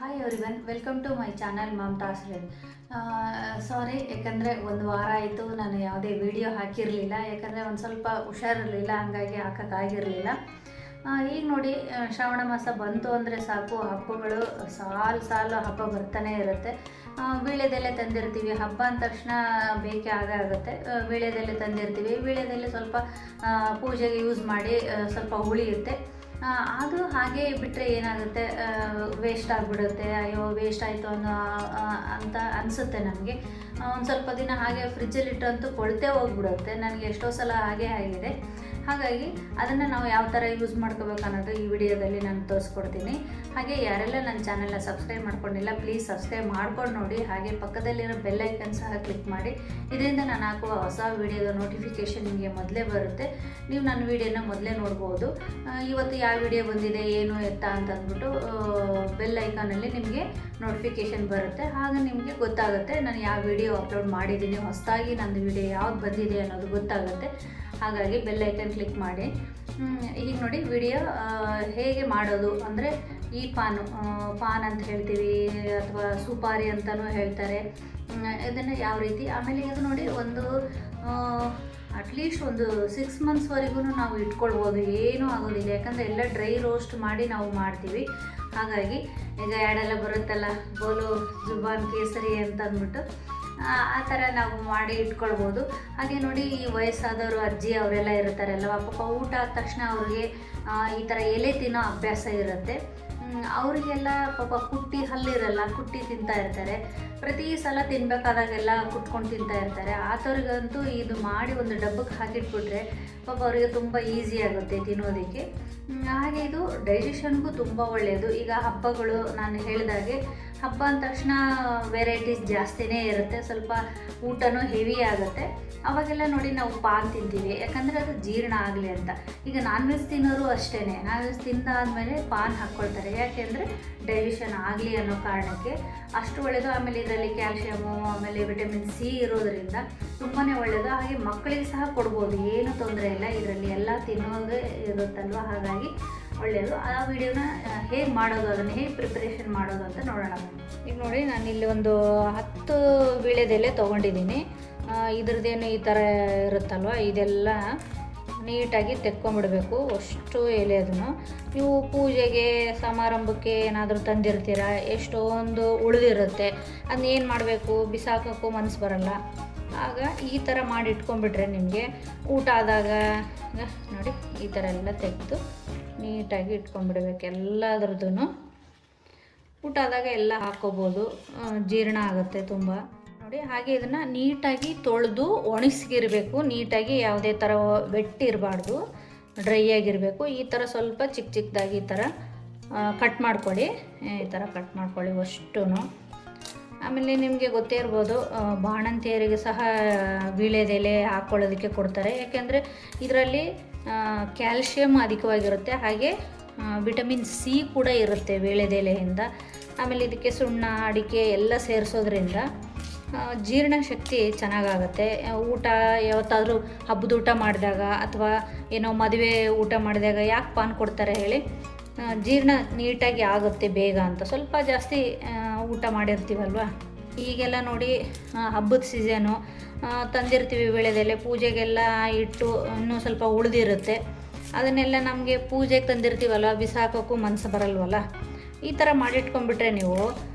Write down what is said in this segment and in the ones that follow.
Hi everyone, welcome to my channel Mamata's red. Sorry, ಯಾಕಂದರೆ ಒಂದು ವಾರ ಆಯಿತು ನಾನು ಯಾವುದೇ ವಿಡಿಯೋ ಹಾಕಿರಲಿಲ್ಲ. ಯಾಕಂದರೆ ಒಂದು ಸ್ವಲ್ಪ ಹುಷಾರಿರಲಿಲ್ಲ, ಹಂಗಾಗಿ ಹಾಕೋಕ್ಕಾಗಿರಲಿಲ್ಲ. ಈಗ ನೋಡಿ, ಶ್ರಾವಣ ಮಾಸ ಬಂತು ಅಂದರೆ ಸಾಕು, ಹಬ್ಬಗಳು ಸಾಲು ಹಬ್ಬ ಬರ್ತಾನೆ ಇರುತ್ತೆ. ವೀಳ್ಯದೆಲೆ ತಂದಿರ್ತೀವಿ, ಹಬ್ಬ ಅಂದ ತಕ್ಷಣ ಬೇಕೇ ಆಗುತ್ತೆ. ವೀಳ್ಯದೆಲೆ ತಂದಿರ್ತೀವಿ, ವೀಳ್ಯದೆಲೆ ಸ್ವಲ್ಪ ಪೂಜೆಗೆ ಯೂಸ್ ಮಾಡಿ ಸ್ವಲ್ಪ ಉಳಿಯುತ್ತೆ. ಅದು ಹಾಗೆ ಬಿಟ್ಟರೆ ಏನಾಗುತ್ತೆ, ವೇಸ್ಟ್ ಆಗಿಬಿಡುತ್ತೆ. ಅಯ್ಯೋ ವೇಸ್ಟ್ ಆಯಿತು ಅಂತ ಅನಿಸುತ್ತೆ ನನಗೆ. ಒಂದು ಸ್ವಲ್ಪ ದಿನ ಹಾಗೆ ಫ್ರಿಜ್ಜಲ್ಲಿಟ್ಟಂತೂ ಕೊಳ್ತೇ ಹೋಗ್ಬಿಡುತ್ತೆ. ನನಗೆ ಎಷ್ಟೋ ಸಲ ಹಾಗೆ ಆಗಿದೆ. ಹಾಗಾಗಿ ಅದನ್ನು ನಾವು ಯಾವ ಥರ ಯೂಸ್ ಮಾಡ್ಕೋಬೇಕು ಅನ್ನೋದು ಈ ವಿಡಿಯೋದಲ್ಲಿ ನಾನು ತೋರಿಸ್ಕೊಡ್ತೀನಿ. ಹಾಗೆ ಯಾರೆಲ್ಲ ನನ್ನ ಚಾನೆಲ್ನ ಸಬ್ಸ್ಕ್ರೈಬ್ ಮಾಡ್ಕೊಂಡಿಲ್ಲ, ಪ್ಲೀಸ್ ಸಬ್ಸ್ಕ್ರೈಬ್ ಮಾಡ್ಕೊಂಡು ನೋಡಿ. ಹಾಗೆ ಪಕ್ಕದಲ್ಲಿರೋ ಬೆಲ್ ಐಕನ್ ಸಹ ಕ್ಲಿಕ್ ಮಾಡಿ. ಇದರಿಂದ ನಾನು ಹಾಕುವ ಹೊಸ ವಿಡಿಯೋದ ನೋಟಿಫಿಕೇಷನ್ ನಿಮಗೆ ಮೊದಲೇ ಬರುತ್ತೆ. ನೀವು ನನ್ನ ವಿಡಿಯೋನ ಮೊದಲೇ ನೋಡ್ಬೋದು. ಇವತ್ತು ಯಾವ ವಿಡಿಯೋ ಬಂದಿದೆ ಏನು ಎತ್ತ ಅಂತಂದ್ಬಿಟ್ಟು ಬೆಲ್ ಐಕಾನಲ್ಲಿ ನಿಮಗೆ ನೋಟಿಫಿಕೇಷನ್ ಬರುತ್ತೆ. ಆಗ ನಿಮಗೆ ಗೊತ್ತಾಗುತ್ತೆ ನಾನು ಯಾವ ವಿಡಿಯೋ ಅಪ್ಲೋಡ್ ಮಾಡಿದ್ದೀನಿ, ಹೊಸದಾಗಿ ನಂದು ವಿಡಿಯೋ ಯಾವ್ದು ಬಂದಿದೆ ಅನ್ನೋದು ಗೊತ್ತಾಗುತ್ತೆ. ಹಾಗಾಗಿ ಬೆಲ್ ಐಕನ್ ಕ್ಲಿಕ್ ಮಾಡಿ. ಈಗ ನೋಡಿ, ವಿಡಿಯೋ ಹೇಗೆ ಮಾಡೋದು ಅಂದರೆ, ಈ ಪಾನ್ ಅಂತ ಹೇಳ್ತೀವಿ ಅಥವಾ ಸುಪಾರಿ ಅಂತಲೂ ಹೇಳ್ತಾರೆ. ಇದನ್ನು ಯಾವ ರೀತಿ, ಆಮೇಲೆ ಇದು ನೋಡಿ, ಒಂದು ಅಟ್ಲೀಸ್ಟ್ ಒಂದು 6 ಮಂತ್ಸ್ವರೆಗೂ ನಾವು ಇಟ್ಕೊಳ್ಬೋದು, ಏನೂ ಆಗೋದಿಲ್ಲ. ಯಾಕಂದರೆ ಎಲ್ಲ ಡ್ರೈ ರೋಸ್ಟ್ ಮಾಡಿ ನಾವು ಮಾಡ್ತೀವಿ. ಹಾಗಾಗಿ ಈಗ ಎರಡೆಲ್ಲ ಬರುತ್ತಲ್ಲ, ಬೋಲು ಜುಬಾನ್ ಕೇಸರಿ ಅಂತ ಅಂದ್ಬಿಟ್ಟು ಆ ಥರ ನಾವು ಮಾಡಿ ಇಟ್ಕೊಳ್ಬೋದು. ಹಾಗೆ ನೋಡಿ, ಈ ವಯಸ್ಸಾದವರು ಅಜ್ಜಿ ಅವರೆಲ್ಲ ಇರ್ತಾರಲ್ವ, ಪಾಪ ಊಟ ಆದ ತಕ್ಷಣ ಅವ್ರಿಗೆ ಈ ಥರ ಎಲೆ ತಿನ್ನೋ ಅಭ್ಯಾಸ ಇರುತ್ತೆ. ಅವರಿಗೆಲ್ಲ ಪಾಪ ಕುಟ್ಟಿ ಹಲ್ಲಿರಲ್ಲ, ಕುಟ್ಟಿ ತಿಂತಾ ಇರ್ತಾರೆ. ಪ್ರತಿ ಸಲ ತಿನ್ನಬೇಕಾದಾಗೆಲ್ಲ ಕುಟ್ಕೊಂಡು ತಿಂತಾ ಇರ್ತಾರೆ. ಆಥವ್ರಿಗಂತೂ ಇದು ಮಾಡಿ ಒಂದು ಡಬ್ಬಕ್ಕೆ ಹಾಕಿಟ್ಬಿಟ್ರೆ ಪಾಪ ಅವರಿಗೆ ತುಂಬ ಈಸಿ ಆಗುತ್ತೆ ತಿನ್ನೋದಕ್ಕೆ. ಹಾಗೆ ಇದು ಡೈಜೆಷನ್ಗೂ ತುಂಬ ಒಳ್ಳೆಯದು. ಈಗ ಹಬ್ಬಗಳು ನಾನು ಹೇಳಿದಾಗೆ, ಹಬ್ಬ ಅಂದ ತಕ್ಷಣ ವೆರೈಟೀಸ್ ಜಾಸ್ತಿನೇ ಇರುತ್ತೆ, ಸ್ವಲ್ಪ ಊಟನೂ ಹೆವಿ ಆಗುತ್ತೆ. ಅವಾಗೆಲ್ಲ ನೋಡಿ ನಾವು ಪಾನ್ ತಿಂತೀವಿ, ಯಾಕಂದರೆ ಅದು ಜೀರ್ಣ ಆಗಲಿ ಅಂತ. ಈಗ ನಾನ್ ವೆಜ್ ತಿನ್ನೋರು ಅಷ್ಟೇ, ನಾನ್ ವೆಜ್ ತಿಂದಾದಮೇಲೆ ಪಾನ್ ಹಾಕ್ಕೊಳ್ತಾರೆ. ಯಾಕೆಂದರೆ ಡೈಜೆಷನ್ ಆಗಲಿ ಅನ್ನೋ ಕಾರಣಕ್ಕೆ. ಅಷ್ಟು ಒಳ್ಳೆಯದು. ಆಮೇಲೆ ಇದರಲ್ಲಿ ಕ್ಯಾಲ್ಶಿಯಮು, ಆಮೇಲೆ ವಿಟಮಿನ್ ಸಿ ಇರೋದರಿಂದ ತುಂಬಾ ಒಳ್ಳೆಯದು. ಹಾಗೆ ಮಕ್ಕಳಿಗೆ ಸಹ ಕೊಡ್ಬೋದು, ಏನೂ ತೊಂದರೆ ಇಲ್ಲ. ಇದರಲ್ಲಿ ಎಲ್ಲ ತಿನ್ನೋದೇ ಇರುತ್ತಲ್ವ, ಹಾಗಾಗಿ ಒಳ್ಳೆಯದು. ಆ ವಿಡಿಯೋನ ಹೇಗೆ ಮಾಡೋದು, ಅದನ್ನು ಹೇಗೆ ಪ್ರಿಪ್ರೇಷನ್ ಮಾಡೋದು ಅಂತ ನೋಡೋಣ. ಈಗ ನೋಡಿ, ನಾನು ಇಲ್ಲಿ ಒಂದು 10 ವೀಳ್ಯದೆಲೆ ತೊಗೊಂಡಿದ್ದೀನಿ. ಇದ್ರದ್ದೇನು ಈ ಥರ ಇರುತ್ತಲ್ವ, ಇದೆಲ್ಲ ನೀಟಾಗಿ ತೆಕ್ಕೊಂಬಿಡಬೇಕು, ಅಷ್ಟು ಎಲೆ. ಅದನ್ನು ನೀವು ಪೂಜೆಗೆ ಸಮಾರಂಭಕ್ಕೆ ಏನಾದರೂ ತಂದಿರ್ತೀರ, ಎಷ್ಟೊಂದು ಉಳಿದಿರುತ್ತೆ, ಅದನ್ನ ಏನು ಮಾಡಬೇಕು, ಬಿಸಾಕೋಕ್ಕೂ ಮನಸ್ಸು ಬರಲ್ಲ. ಆಗ ಈ ಥರ ಮಾಡಿ ಇಟ್ಕೊಂಡ್ಬಿಟ್ರೆ ನಿಮಗೆ ಊಟ ಆದಾಗ ನೋಡಿ ಈ ಥರ ಎಲ್ಲ ತೆಗೆದು ನೀಟಾಗಿ ಇಟ್ಕೊಂಡ್ಬಿಡ್ಬೇಕು. ಎಲ್ಲದ್ರದ್ದು ಊಟ ಆದಾಗ ಎಲ್ಲ ಹಾಕ್ಕೋಬೋದು, ಜೀರ್ಣ ಆಗುತ್ತೆ ತುಂಬ ನೋಡಿ. ಹಾಗೆ ಇದನ್ನು ನೀಟಾಗಿ ತೊಳೆದು ಒಣಗಿಸಿರಬೇಕು. ನೀಟಾಗಿ ಯಾವುದೇ ಥರ ಇರಬಾರ್ದು, ಡ್ರೈ ಆಗಿರಬೇಕು. ಈ ಥರ ಸ್ವಲ್ಪ ಚಿಕ್ಕದಾಗಿ ಈ ಥರ ಕಟ್ ಮಾಡ್ಕೊಳ್ಳಿ. ಈ ಥರ ಕಟ್ ಮಾಡ್ಕೊಳ್ಳಿ ಅಷ್ಟೂ. ಆಮೇಲೆ ನಿಮಗೆ ಗೊತ್ತೇ ಇರ್ಬೋದು, ಬಾಣಂತಿಯರಿಗೆ ಸಹ ವೀಳ್ಯದೆಲೆ ಹಾಕ್ಕೊಳ್ಳೋದಕ್ಕೆ ಕೊಡ್ತಾರೆ. ಯಾಕೆಂದರೆ ಇದರಲ್ಲಿ ಕ್ಯಾಲ್ಶಿಯಮ್ ಅಧಿಕವಾಗಿರುತ್ತೆ, ಹಾಗೆ ವಿಟಮಿನ್ ಸಿ ಕೂಡ ಇರುತ್ತೆ ವೀಳ್ಯದೆಲೆಯಿಂದ. ಆಮೇಲೆ ಇದಕ್ಕೆ ಸುಣ್ಣ, ಅಡಿಕೆ ಎಲ್ಲ ಸೇರಿಸೋದ್ರಿಂದ ಜೀರ್ಣಶಕ್ತಿ ಚೆನ್ನಾಗಾಗುತ್ತೆ. ಊಟ ಯಾವತ್ತಾದರೂ ಹಬ್ಬದ ಊಟ ಮಾಡಿದಾಗ ಅಥವಾ ಏನೋ ಮದುವೆ ಊಟ ಮಾಡಿದಾಗ ಯಾಕೆ ಪಾನ್ ಕೊಡ್ತಾರೆ ಹೇಳಿ, ಜೀರ್ಣ ನೀಟಾಗಿ ಆಗುತ್ತೆ ಬೇಗ ಅಂತ. ಸ್ವಲ್ಪ ಜಾಸ್ತಿ ಊಟ ಮಾಡಿರ್ತೀವಲ್ವ. ಈಗೆಲ್ಲ ನೋಡಿ, ಹಬ್ಬದ ಸೀಸನು, ತಂದಿರ್ತೀವಿ ವೀಳ್ಯದೆಲೆ, ಪೂಜೆಗೆಲ್ಲ ಇಟ್ಟು ಇನ್ನೂ ಸ್ವಲ್ಪ ಉಳಿದಿರುತ್ತೆ. ಅದನ್ನೆಲ್ಲ ನಮಗೆ ಪೂಜೆಗೆ ತಂದಿರ್ತೀವಲ್ವ, ಬಿಸಾಕೋಕ್ಕೂ ಮನಸ್ಸು ಬರಲ್ವಲ್ಲ. ಈ ಥರ ಮಾಡಿಟ್ಕೊಂಡ್ಬಿಟ್ರೆ ನೀವು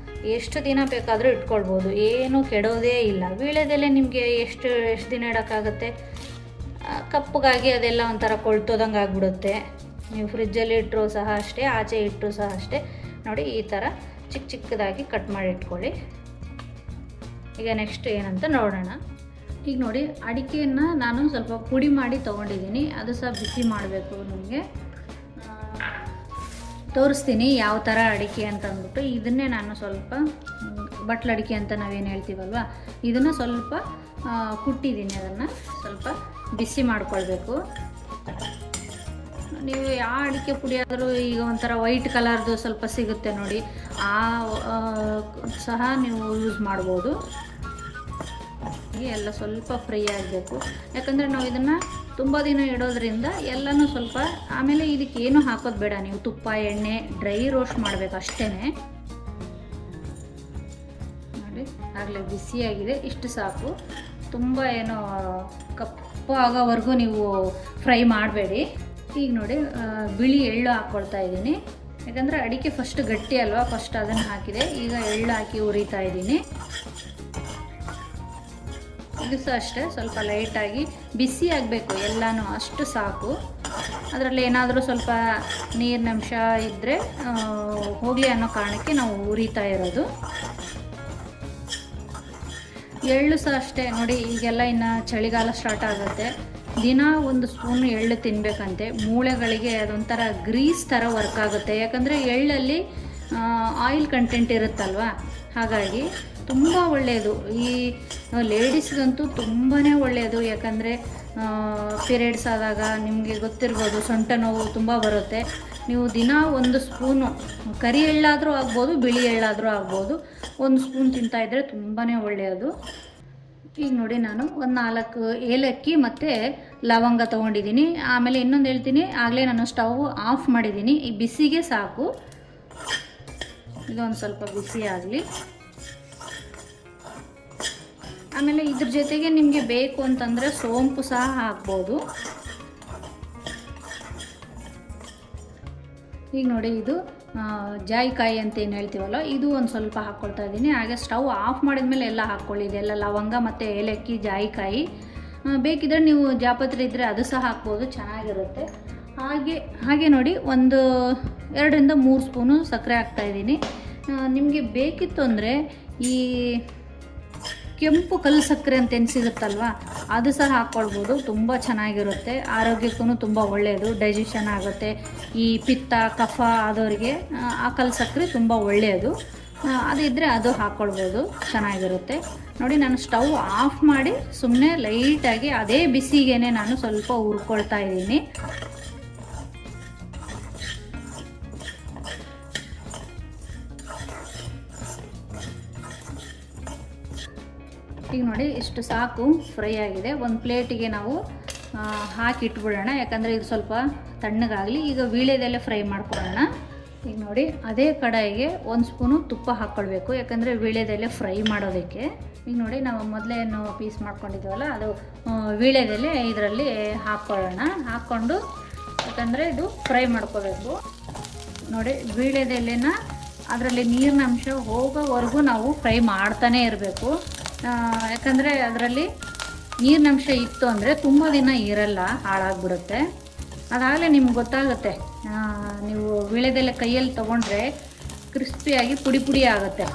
ಎಷ್ಟು ದಿನ ಬೇಕಾದರೂ ಇಟ್ಕೊಳ್ಬೋದು, ಏನೂ ಕೆಡೋದೇ ಇಲ್ಲ. ವೀಳ್ಯದೆಲೆ ನಿಮಗೆ ಎಷ್ಟು ದಿನ ಇಡೋಕ್ಕಾಗುತ್ತೆ, ಕಪ್ಪಗಾಗಿ ಅದೆಲ್ಲ ಒಂಥರ ಕೊಳ್ತೋದಂಗೆ ಆಗಿಬಿಡುತ್ತೆ. ನೀವು ಫ್ರಿಜ್ಜಲ್ಲಿ ಇಟ್ಟರೂ ಸಹ ಅಷ್ಟೇ, ಆಚೆ ಇಟ್ಟರೂ ಸಹ ಅಷ್ಟೇ. ನೋಡಿ ಈ ಥರ ಚಿಕ್ಕದಾಗಿ ಕಟ್ ಮಾಡಿ ಇಟ್ಕೊಳ್ಳಿ. ಈಗ ನೆಕ್ಸ್ಟ್ ಏನಂತ ನೋಡೋಣ. ಈಗ ನೋಡಿ, ಅಡಿಕೆಯನ್ನು ನಾನು ಸ್ವಲ್ಪ ಪುಡಿ ಮಾಡಿ ತೊಗೊಂಡಿದ್ದೀನಿ, ಅದು ಸಹ ಬಿಸಿ ಮಾಡಬೇಕು. ನಿಮಗೆ ತೋರಿಸ್ತೀನಿ ಯಾವ ಥರ ಅಡಿಕೆ ಅಂತ ಅಂದ್ಬಿಟ್ಟು. ಇದನ್ನೇ ನಾನು ಸ್ವಲ್ಪ ಬಟ್ಲು ಅಡಿಕೆ ಅಂತ ನಾವೇನು ಹೇಳ್ತೀವಲ್ವ, ಇದನ್ನು ಸ್ವಲ್ಪ ಕುಟ್ಟಿದ್ದೀನಿ. ಅದನ್ನು ಸ್ವಲ್ಪ ಬಿಸಿ ಮಾಡ್ಕೊಳ್ಬೇಕು. ನೀವು ಯಾವ ಅಡಿಕೆ ಪುಡಿ ಆದರೂ, ಈಗ ಒಂಥರ ವೈಟ್ ಕಲರ್ದು ಸ್ವಲ್ಪ ಸಿಗುತ್ತೆ ನೋಡಿ, ಆ ಸಹ ನೀವು ಯೂಸ್ ಮಾಡ್ಬೋದು. ಎಲ್ಲ ಸ್ವಲ್ಪ ಫ್ರೈ ಆಗಬೇಕು, ಯಾಕಂದರೆ ನಾವು ಇದನ್ನು ತುಂಬ ದಿನ ಇಡೋದ್ರಿಂದ ಎಲ್ಲನೂ ಸ್ವಲ್ಪ. ಆಮೇಲೆ ಇದಕ್ಕೆ ಏನೂ ಹಾಕೋದು ಬೇಡ, ನೀವು ತುಪ್ಪ ಎಣ್ಣೆ ಡ್ರೈ ರೋಸ್ಟ್ ಮಾಡಬೇಕು ಅಷ್ಟೇ. ನೋಡಿ ಆಗಲೇ ಬಿಸಿಯಾಗಿದೆ, ಇಷ್ಟು ಸಾಕು. ತುಂಬ ಏನೋ ಕಪ್ಪು ಆಗೋವರೆಗೂ ನೀವು ಫ್ರೈ ಮಾಡಬೇಡಿ. ಈಗ ನೋಡಿ ಬಿಳಿ ಎಳ್ಳು ಹಾಕ್ಕೊಳ್ತಾ ಇದ್ದೀನಿ, ಯಾಕಂದರೆ ಅಡಿಕೆ ಫಸ್ಟ್ ಗಟ್ಟಿ ಅಲ್ವಾ, ಫಸ್ಟ್ ಅದನ್ನು ಹಾಕಿದೆ. ಈಗ ಎಳ್ಳು ಹಾಕಿ ಉರಿತಾ ಇದ್ದೀನಿ. ಇದು ಸಹ ಅಷ್ಟೇ ಸ್ವಲ್ಪ ಲೈಟಾಗಿ ಬಿಸಿ ಆಗಬೇಕು ಎಲ್ಲನೂ, ಅಷ್ಟು ಸಾಕು. ಅದರಲ್ಲಿ ಏನಾದರೂ ಸ್ವಲ್ಪ ನೀರಿನಂಶ ಇದ್ದರೆ ಹೋಗಲಿ ಅನ್ನೋ ಕಾರಣಕ್ಕೆ ನಾವು ಉರಿತಾ ಇರೋದು. ಎಳ್ಳು ಸಹ ಅಷ್ಟೇ ನೋಡಿ, ಈಗೆಲ್ಲ ಇನ್ನು ಚಳಿಗಾಲ ಸ್ಟಾರ್ಟ್ ಆಗುತ್ತೆ. ದಿನ 1 ಸ್ಪೂನ್ ಎಳ್ಳು ತಿನ್ನಬೇಕಂತೆ. ಮೂಳೆಗಳಿಗೆ ಅದೊಂಥರ ಗ್ರೀಸ್ ಥರ ವರ್ಕ್ ಆಗುತ್ತೆ, ಯಾಕಂದರೆ ಎಳ್ಳಲ್ಲಿ ಆಯಿಲ್ ಕಂಟೆಂಟ್ ಇರುತ್ತಲ್ವ, ಹಾಗಾಗಿ ತುಂಬ ಒಳ್ಳೆಯದು. ಈ ಲೇಡೀಸ್ಗಂತೂ ತುಂಬಾ ಒಳ್ಳೆಯದು, ಯಾಕಂದರೆ ಪೀರಿಯಡ್ಸ್ ಆದಾಗ ನಿಮಗೆ ಗೊತ್ತಿರ್ಬೋದು ಸೊಂಟ ನೋವು ತುಂಬ ಬರುತ್ತೆ. ನೀವು ದಿನ 1 ಸ್ಪೂನು ಕರಿ ಎಳ್ಳಾದರೂ ಆಗ್ಬೋದು, ಬಿಳಿ ಎಳ್ಳಾದರೂ ಆಗ್ಬೋದು, 1 ಸ್ಪೂನ್ ತಿಂತಾಯಿದ್ರೆ ತುಂಬಾ ಒಳ್ಳೆಯದು. ಈಗ ನೋಡಿ ನಾನು ಒಂದು 4 ಏಲಕ್ಕಿ ಮತ್ತು ಲವಂಗ ತೊಗೊಂಡಿದ್ದೀನಿ. ಆಮೇಲೆ ಇನ್ನೊಂದು ಹೇಳ್ತೀನಿ, ಆಗಲೇ ನಾನು ಸ್ಟವ್ ಆಫ್ ಮಾಡಿದ್ದೀನಿ. ಈ ಬಿಸಿಗೆ ಸಾಕು, ಇದೊಂದು ಸ್ವಲ್ಪ ಬಿಸಿ ಆಗಲಿ. ಆಮೇಲೆ ಇದ್ರ ಜೊತೆಗೆ ನಿಮಗೆ ಬೇಕು ಅಂತಂದರೆ ಸೋಂಪು ಸಹ ಹಾಕ್ಬೋದು. ಈಗ ನೋಡಿ ಇದು ಜಾಯಿಕಾಯಿ ಅಂತ ಏನು ಹೇಳ್ತೀವಲ್ಲ, ಇದು ಒಂದು ಸ್ವಲ್ಪ ಹಾಕ್ಕೊಳ್ತಾ ಇದ್ದೀನಿ. ಹಾಗೆ ಸ್ಟವ್ ಆಫ್ ಮಾಡಿದ್ಮೇಲೆ ಎಲ್ಲ ಹಾಕ್ಕೊಳ್ಳಿ, ಇದೆಲ್ಲ ಲವಂಗ ಮತ್ತು ಏಲಕ್ಕಿ, ಜಾಯಿಕಾಯಿ. ಬೇಕಿದ್ರೆ ನೀವು ಜಾಪತ್ರೆ ಇದ್ದರೆ ಅದು ಸಹ ಹಾಕ್ಬೋದು, ಚೆನ್ನಾಗಿರುತ್ತೆ. ಹಾಗೆ ನೋಡಿ 2 ರಿಂದ 3 ಸ್ಪೂನು ಸಕ್ಕರೆ ಹಾಕ್ತಾಯಿದ್ದೀನಿ. ನಿಮಗೆ ಬೇಕಿತ್ತು ಅಂದರೆ ಈ ಕೆಂಪು ಕಲ್ಲು ಸಕ್ಕರೆ ಅಂತ ಏನು ಸಿಗುತ್ತಲ್ವ, ಅದು ಸಹ ಹಾಕ್ಕೊಳ್ಬೋದು, ತುಂಬ ಚೆನ್ನಾಗಿರುತ್ತೆ. ಆರೋಗ್ಯಕ್ಕೂ ತುಂಬ ಒಳ್ಳೆಯದು, ಡೈಜೆಷನ್ ಆಗುತ್ತೆ. ಈ ಪಿತ್ತ ಕಫ ಆದವರಿಗೆ ಆ ಕಲ್ಲು ಸಕ್ಕರೆ ತುಂಬ ಒಳ್ಳೆಯದು. ಅದಿದ್ದರೆ ಅದು ಹಾಕ್ಕೊಳ್ಬೋದು, ಚೆನ್ನಾಗಿರುತ್ತೆ. ನೋಡಿ ನಾನು ಸ್ಟವ್ ಆಫ್ ಮಾಡಿ ಸುಮ್ಮನೆ ಲೈಟಾಗಿ ಅದೇ ಬಿಸಿಗೆ ನಾನು ಸ್ವಲ್ಪ ಹುರ್ಕೊಳ್ತಾ ಇದ್ದೀನಿ. ಈಗ ನೋಡಿ ಇಷ್ಟು ಸಾಕು, ಫ್ರೈ ಆಗಿದೆ. ಒಂದು ಪ್ಲೇಟಿಗೆ ನಾವು ಹಾಕಿ ಇಟ್ಬಿಡೋಣ, ಯಾಕಂದರೆ ಇದು ಸ್ವಲ್ಪ ತಣ್ಣಗಾಗಲಿ. ಈಗ ವೀಳ್ಯದೆಲೆ ಫ್ರೈ ಮಾಡ್ಕೊಳ್ಳೋಣ. ಈಗ ನೋಡಿ ಅದೇ ಕಡಾಯಿಗೆ 1 ಸ್ಪೂನು ತುಪ್ಪ ಹಾಕ್ಕೊಳ್ಬೇಕು, ಯಾಕಂದರೆ ವೀಳ್ಯದೆಲೆ ಫ್ರೈ ಮಾಡೋದಕ್ಕೆ. ಈಗ ನೋಡಿ ನಾವು ಮೊದಲೇನು ಪೀಸ್ ಮಾಡ್ಕೊಂಡಿದ್ದೀವಲ್ಲ, ಅದು ವೀಳ್ಯದೆಲೆ ಇದರಲ್ಲಿ ಹಾಕ್ಕೊಳ್ಳೋಣ. ಹಾಕ್ಕೊಂಡು ಯಾಕಂದರೆ ಇದು ಫ್ರೈ ಮಾಡ್ಕೋಬೇಕು. ನೋಡಿ ವೀಳ್ಯದೆಲೆನ ಅದರಲ್ಲಿ ನೀರಿನ ಅಂಶ ಹೋಗೋವರೆಗೂ ನಾವು ಫ್ರೈ ಮಾಡ್ತಾನೇ ಇರಬೇಕು. ಯಾಕಂದರೆ ಅದರಲ್ಲಿ ನೀರಿನಂಶ ಇತ್ತು ಅಂದರೆ ತುಂಬ ದಿನ ಇರಲ್ಲ, ಹಾಳಾಗ್ಬಿಡುತ್ತೆ. ಅದಾಗಲೇ ನಿಮ್ಗೆ ಗೊತ್ತಾಗುತ್ತೆ. ನೀವು ವೀಳ್ಯದೆಲೆ ಕೈಯಲ್ಲಿ ತೊಗೊಂಡ್ರೆ ಕ್ರಿಸ್ಪಿಯಾಗಿ ಪುಡಿ ಆಗುತ್ತೆ.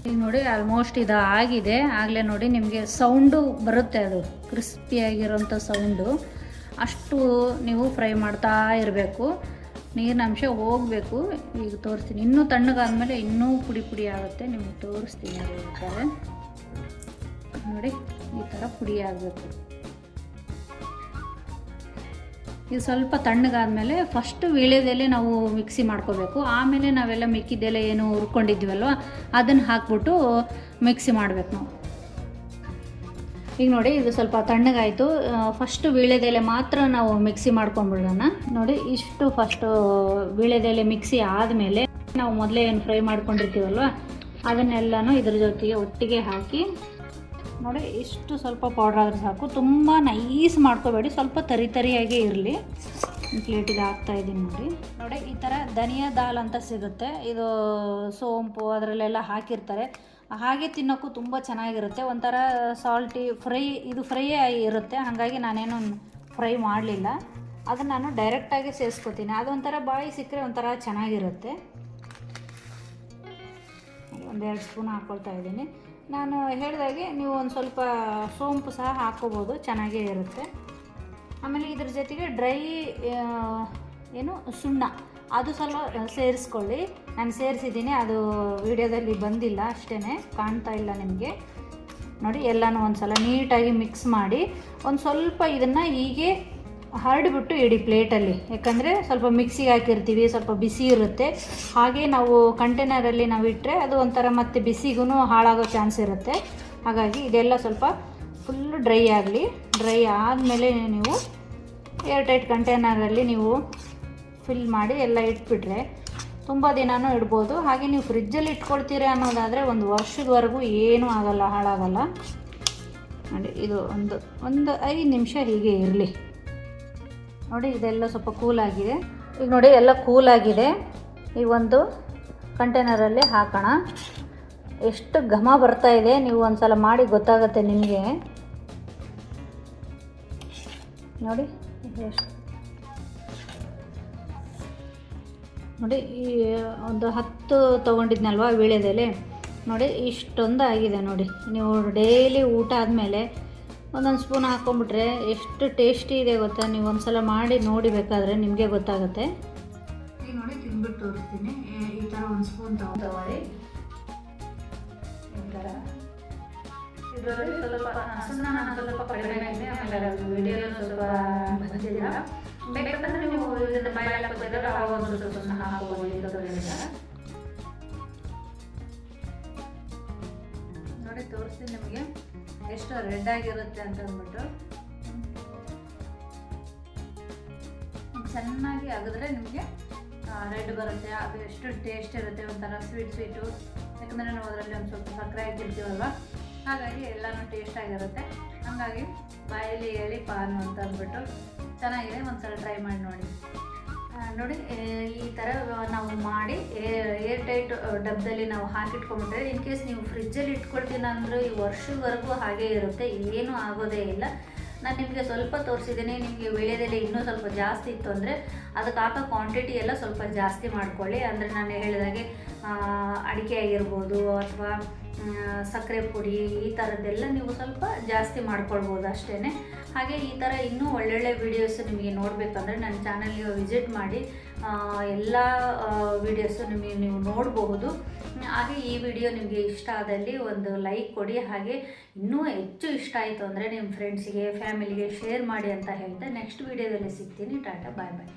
ಈಗ ನೋಡಿ ಆಲ್ಮೋಸ್ಟ್ ಇದು ಆಗಿದೆ. ಆಗಲೇ ನೋಡಿ ನಿಮಗೆ ಸೌಂಡು ಬರುತ್ತೆ, ಅದು ಕ್ರಿಸ್ಪಿಯಾಗಿರೋಂಥ ಸೌಂಡು. ಅಷ್ಟು ನೀವು ಫ್ರೈ ಮಾಡ್ತಾ ಇರಬೇಕು, ನೀರಿನಂಶ ಹೋಗಬೇಕು. ಈಗ ತೋರಿಸ್ತೀನಿ, ಇನ್ನೂ ತಣ್ಣಗಾದ್ಮೇಲೆ ಇನ್ನೂ ಪುಡಿ ಆಗುತ್ತೆ. ನಿಮಗೆ ತೋರಿಸ್ತೀನಿ ಅದು ಇರ್ತಾರೆ ನೋಡಿ, ಈ ಥರ ಪುಡಿ ಆಗಬೇಕು. ಇದು ಸ್ವಲ್ಪ ತಣ್ಣಗಾದ್ಮೇಲೆ ಫಸ್ಟು ವೀಳ್ಯದೆಲೆ ನಾವು ಮಿಕ್ಸಿ ಮಾಡ್ಕೋಬೇಕು. ಆಮೇಲೆ ನಾವೆಲ್ಲ ಮಿಕ್ಕಿದ್ದೆಲೆ ಏನು ಹುರ್ಕೊಂಡಿದ್ವಲ್ವ ಅದನ್ನು ಹಾಕ್ಬಿಟ್ಟು ಮಿಕ್ಸಿ ಮಾಡಬೇಕು ನಾವು. ಈಗ ನೋಡಿ ಇದು ಸ್ವಲ್ಪ ತಣ್ಣಗಾಯಿತು. ಫಸ್ಟು ವೀಳ್ಯದೆಲೆ ಮಾತ್ರ ನಾವು ಮಿಕ್ಸಿ ಮಾಡ್ಕೊಂಡ್ಬಿಡೋಣ. ನೋಡಿ ಇಷ್ಟು ಫಸ್ಟು ವೀಳ್ಯದೆಲೆ ಮಿಕ್ಸಿ ಆದಮೇಲೆ ನಾವು ಮೊದಲೇ ಏನು ಫ್ರೈ ಮಾಡ್ಕೊಂಡಿರ್ತೀವಲ್ವ ಅದನ್ನೆಲ್ಲನೂ ಇದ್ರ ಜೊತೆಗೆ ಒಟ್ಟಿಗೆ ಹಾಕಿ ನೋಡಿ ಇಷ್ಟು ಸ್ವಲ್ಪ ಪೌಡ್ರ್ ಆದರೆ ಸಾಕು. ತುಂಬ ನೈಸ್ ಮಾಡ್ಕೋಬೇಡಿ, ಸ್ವಲ್ಪ ತರಿಯಾಗೇ ಇರಲಿ. ಪ್ಲೇಟಿಗೆ ಹಾಕ್ತಾಯಿದ್ದೀನಿ ನೋಡಿ. ಈ ಥರ ಧನಿಯಾ ದಾಲ್ ಅಂತ ಸಿಗುತ್ತೆ, ಇದು ಸೋಂಪು ಅದರಲ್ಲೆಲ್ಲ ಹಾಕಿರ್ತಾರೆ. ಹಾಗೆ ತಿನ್ನೋಕ್ಕೂ ತುಂಬ ಚೆನ್ನಾಗಿರುತ್ತೆ, ಒಂಥರ ಸಾಲ್ಟಿ ಫ್ರೈ, ಇದು ಫ್ರೈಯೇ ಇರುತ್ತೆ. ಹಾಗಾಗಿ ನಾನೇನು ಫ್ರೈ ಮಾಡಲಿಲ್ಲ, ಅದನ್ನು ನಾನು ಡೈರೆಕ್ಟಾಗಿ ಸೇರಿಸ್ಕೊತೀನಿ. ಅದೊಂಥರ ಬಾಯಿ ಸಿಕ್ಕರೆ ಒಂಥರ ಚೆನ್ನಾಗಿರುತ್ತೆ. 1-2 ಸ್ಪೂನ್ ಹಾಕ್ಕೊಳ್ತಾ ಇದ್ದೀನಿ. ನಾನು ಹೇಳಿದಾಗೆ ನೀವು ಒಂದು ಸ್ವಲ್ಪ ಸೋಂಪು ಸಹ ಹಾಕ್ಕೋಬೋದು, ಚೆನ್ನಾಗೇ ಇರುತ್ತೆ. ಆಮೇಲೆ ಇದ್ರ ಜೊತೆಗೆ ಡ್ರೈ ಸುಣ್ಣ ಅದು ಸ್ವಲ್ಪ ಸೇರಿಸ್ಕೊಳ್ಳಿ. ನಾನು ಸೇರಿಸಿದ್ದೀನಿ, ಅದು ವಿಡಿಯೋದಲ್ಲಿ ಬಂದಿಲ್ಲ ಅಷ್ಟೇ, ಕಾಣ್ತಾ ಇಲ್ಲ ನಿಮಗೆ. ನೋಡಿ ಎಲ್ಲನೂ ಒಂದು ಸಲ ನೀಟಾಗಿ ಮಿಕ್ಸ್ ಮಾಡಿ ಒಂದು ಸ್ವಲ್ಪ ಇದನ್ನು ಹೀಗೆ ಹರಡಿಬಿಟ್ಟು ಇಡಿ ಪ್ಲೇಟಲ್ಲಿ. ಯಾಕಂದರೆ ಸ್ವಲ್ಪ ಮಿಕ್ಸಿಗೆ ಹಾಕಿರ್ತೀವಿ, ಸ್ವಲ್ಪ ಬಿಸಿ ಇರುತ್ತೆ. ಹಾಗೆ ನಾವು ಕಂಟೈನರಲ್ಲಿ ನಾವು ಇಟ್ಟರೆ ಅದು ಒಂಥರ ಮತ್ತೆ ಬಿಸಿಗೂ ಹಾಳಾಗೋ ಚಾನ್ಸ್ ಇರುತ್ತೆ. ಹಾಗಾಗಿ ಇದೆಲ್ಲ ಸ್ವಲ್ಪ ಫುಲ್ಲು ಡ್ರೈ ಆಗಲಿ. ಡ್ರೈ ಆದಮೇಲೆ ನೀವು ಏರ್ ಟೈಟ್ ಕಂಟೈನರಲ್ಲಿ ನೀವು ಫಿಲ್ ಮಾಡಿ ಎಲ್ಲ ಇಟ್ಬಿಟ್ರೆ ತುಂಬ ದಿನವೂ ಇಡ್ಬೋದು. ಹಾಗೆ ನೀವು ಫ್ರಿಜ್ಜಲ್ಲಿ ಇಟ್ಕೊಳ್ತೀರಿ ಅನ್ನೋದಾದರೆ 1 ವರ್ಷದವರೆಗೂ ಏನೂ ಆಗಲ್ಲ, ಹಾಳಾಗಲ್ಲ. ನೋಡಿ ಇದು ಒಂದು 5 ನಿಮಿಷ ಹೀಗೆ ಇರಲಿ. ನೋಡಿ ಇದೆಲ್ಲ ಸ್ವಲ್ಪ ಕೂಲಾಗಿದೆ. ಈಗ ನೋಡಿ ಎಲ್ಲ ಕೂಲಾಗಿದೆ. ಈ ಒಂದು ಕಂಟೈನರಲ್ಲಿ ಹಾಕೋಣ. ಎಷ್ಟು ಘಮ ಬರ್ತಾ ಇದೆ, ನೀವು ಒಂದು ಸಲ ಮಾಡಿ ಗೊತ್ತಾಗುತ್ತೆ ನಿಮಗೆ. ನೋಡಿ ಎಷ್ಟು, ನೋಡಿ ಈ ಒಂದು 10 ತೊಗೊಂಡಿದ್ನಲ್ವ ವೀಳ್ಯದೆಲೆ, ನೋಡಿ ಇಷ್ಟೊಂದು ಆಗಿದೆ. ನೋಡಿ ನೀವು ಡೈಲಿ ಊಟ ಆದಮೇಲೆ ಒಂದೊಂದು ಸ್ಪೂನ್ ಹಾಕ್ಕೊಂಬಿಟ್ರೆ ಎಷ್ಟು ಟೇಸ್ಟಿ ಇದೆ ಗೊತ್ತಾ. ನೀವು ಒಂದು ಸಲ ಮಾಡಿ ನೋಡಿ, ಬೇಕಾದರೆ ನಿಮಗೆ ಗೊತ್ತಾಗುತ್ತೆ. ಈಗ ನೋಡಿ ತಿಂದ್ಬಿಟ್ಟು ತೋರಿಸ್ತೀನಿ. ಈ ಥರ 1 ಸ್ಪೂನ್ ತಗೊಳ್ಳಿ. ಈ ಥರ ಇದರಲ್ಲಿ ಸ್ವಲ್ಪ ಸುಣ್ಣ ಸ್ವಲ್ಪ ಕಡಿಮೆ ಇದೆ, ಆಮೇಲೆ ವಿಡಿಯೋ ಸ್ವಲ್ಪ ಬಂದಿಲ್ಲ. ಬೇಕಂದ್ರೆ ನೀವು ಇದನ್ನು ಬಾಯಲ್ಲಿ ಹಾಕೋದಿದ್ರೆ ಆವಾಗ ಒಂದು ಸ್ವಲ್ಪ ಸುಣ್ಣ ಹಾಕ್ಬೋದು. ನೋಡಿ ತೋರಿಸ್ತೀನಿ ನಿಮಗೆ ಎಷ್ಟು ರೆಡ್ ಆಗಿರುತ್ತೆ ಅಂತ ಅಂದ್ಬಿಟ್ಟು. ಚೆನ್ನಾಗಿ ಅಗಿದ್ರೆ ನಿಮಗೆ ರೆಡ್ ಬರುತ್ತೆ. ಅದು ಎಷ್ಟು ಟೇಸ್ಟ್ ಇರುತ್ತೆ, ಒಂಥರ ಸ್ವೀಟು. ಯಾಕಂದರೆ ನಾವು ಅದರಲ್ಲಿ ಒಂದು ಸ್ವಲ್ಪ ಸಕ್ಕರೆ ಹಾಕಿರ್ತೀವಲ್ವ, ಹಾಗಾಗಿ ಎಲ್ಲನೂ ಟೇಸ್ಟಾಗಿರುತ್ತೆ. ಹಾಗಾಗಿ ಬಾಯಲ್ಲಿ ಎಳಿ ಪಾನು ಅಂತ ಅಂದ್ಬಿಟ್ಟು ಚೆನ್ನಾಗಿದೆ. ಒಂದ್ಸಲ ಟ್ರೈ ಮಾಡಿ ನೋಡಿ. ನೋಡಿ ಈ ಥರ ನಾವು ಮಾಡಿ ಏರ್ ಟೈಟ್ ಡಬ್ಬದಲ್ಲಿ ನಾವು ಹಾಕಿಟ್ಕೊಂಡ್ಬಿಟ್ರೆ, ಇನ್ ಕೇಸ್ ನೀವು ಫ್ರಿಜ್ಜಲ್ಲಿ ಇಟ್ಕೊಳ್ತೀನಿ ಅಂದರೆ ಈ ವರ್ಷದವರೆಗೂ ಹಾಗೇ ಇರುತ್ತೆ, ಏನೂ ಆಗೋದೇ ಇಲ್ಲ. ನಾನು ನಿಮಗೆ ಸ್ವಲ್ಪ ತೋರಿಸಿದ್ದೀನಿ. ನಿಮಗೆ ವೀಳ್ಯದೆಲೆ ಇನ್ನೂ ಸ್ವಲ್ಪ ಜಾಸ್ತಿ ಇತ್ತು ಅಂದರೆ ಅದಕ್ಕೆ ಹಾಕೋ ಕ್ವಾಂಟಿಟಿ ಎಲ್ಲ ಸ್ವಲ್ಪ ಜಾಸ್ತಿ ಮಾಡ್ಕೊಳ್ಳಿ. ಅಂದರೆ ನಾನು ಹೇಳಿದಾಗೆ ಅಡಿಕೆ ಆಗಿರ್ಬೋದು ಅಥವಾ ಸಕ್ಕರೆ ಪುಡಿ ಈ ಥರದ್ದೆಲ್ಲ ನೀವು ಸ್ವಲ್ಪ ಜಾಸ್ತಿ ಮಾಡ್ಕೊಳ್ಬೋದು ಅಷ್ಟೇ. ಹಾಗೆ ಈ ಥರ ಇನ್ನೂ ಒಳ್ಳೊಳ್ಳೆ ವೀಡಿಯೋಸ್ ನಿಮಗೆ ನೋಡಬೇಕಂದ್ರೆ ನನ್ನ ಚಾನಲ್ಗೆ ವಿಸಿಟ್ ಮಾಡಿ, ಎಲ್ಲ ವೀಡಿಯೋಸು ನೀವು ನೋಡಬಹುದು. ಹಾಗೆ ಈ ವಿಡಿಯೋ ನಿಮಗೆ ಇಷ್ಟ ಆದಲ್ಲಿ ಒಂದು ಲೈಕ್ ಕೊಡಿ. ಹಾಗೆ ಇನ್ನೂ ಹೆಚ್ಚು ಇಷ್ಟ ಆಯಿತು ಅಂದರೆ ನಿಮ್ಮ ಫ್ರೆಂಡ್ಸಿಗೆ, ಫ್ಯಾಮಿಲಿಗೆ ಶೇರ್ ಮಾಡಿ ಅಂತ ಹೇಳ್ತಾ ನೆಕ್ಸ್ಟ್ ವೀಡಿಯೋದಲ್ಲಿ ಸಿಗ್ತೀನಿ. ಟಾಟಾ, ಬಾಯ್ ಬಾಯ್.